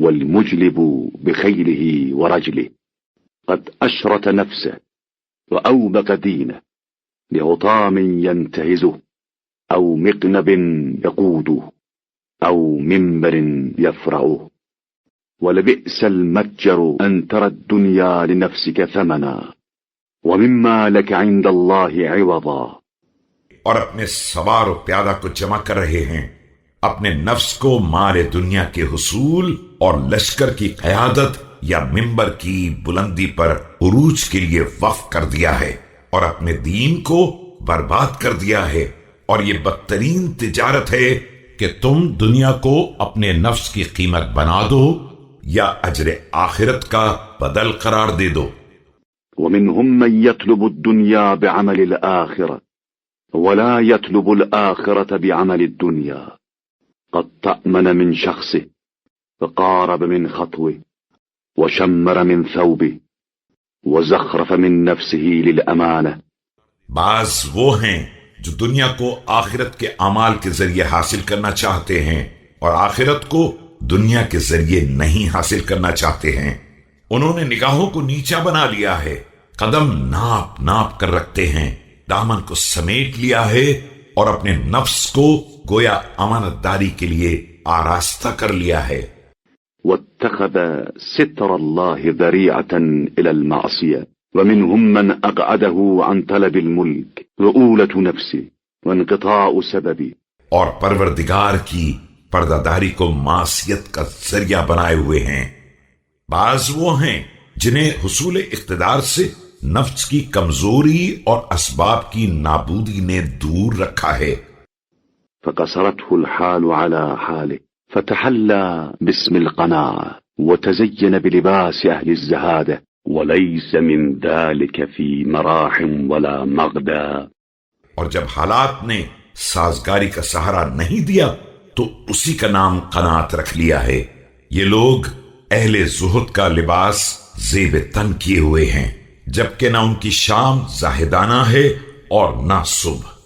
والمجلب بخيله ورجله قد أشرت نفسه وأوبق دينه لهطام ينتهزه أو مقنب يقوده أو منبر يفرعه. ولبئس المتجر أن ترى الدنيا لنفسك ثمنا ومما لك عند الله عوضا. اور اپنے سوار و پیادہ کو جمع کر رہے ہیں، اپنے نفس کو مال دنیا کے حصول اور لشکر کی قیادت یا منبر کی بلندی پر عروج کے لیے وقف کر دیا ہے، اور اپنے دین کو برباد کر دیا ہے. اور یہ بدترین تجارت ہے کہ تم دنیا کو اپنے نفس کی قیمت بنا دو یا اجر آخرت کا بدل قرار دے دو. ومنهم من يطلب الدنيا بعمل الآخرة ولا يطلب الآخرة بعمل الدنيا. قد تأمن من شخصه فقارب من خطوه وشمر من ثوبه وزخرف من نفسه للأمانة. بعض وہ ہیں جو دنیا کو آخرت کے اعمال کے ذریعے حاصل کرنا چاہتے ہیں اور آخرت کو دنیا کے ذریعے نہیں حاصل کرنا چاہتے ہیں. انہوں نے نگاہوں کو نیچا بنا لیا ہے، قدم ناپ ناپ کر رکھتے ہیں، دامن کو سمیٹ لیا ہے اور اپنے نفس کو گویا امانت داری کے لیے آراستہ کر لیا ہے. واتخذ ستر الله ذريعة إلى المعصية. ومنهم من أقعده عن طلب الملك رؤولة نفسه وانقطاع سببه. اور پروردگار کی پردہ داری کو معصیت کا ذریعہ بنائے ہوئے ہیں. بعض وہ ہیں جنہیں حصول اقتدار سے نفس کی کمزوری اور اسباب کی نابودی نے دور رکھا ہے. فقصرته الحال على حاله فتحلى باسم القناعة وتزين بلباس أهل الزهادة وليس من ذلك في مراح ولا مغدا. اور جب حالات نے سازگاری کا سہارا نہیں دیا تو اسی کا نام قناعت رکھ لیا ہے. یہ لوگ اہل زہد کا لباس زیب تن کیے ہوئے ہیں، جبکہ نہ ان کی شام زاہدانہ ہے اور نہ صبح.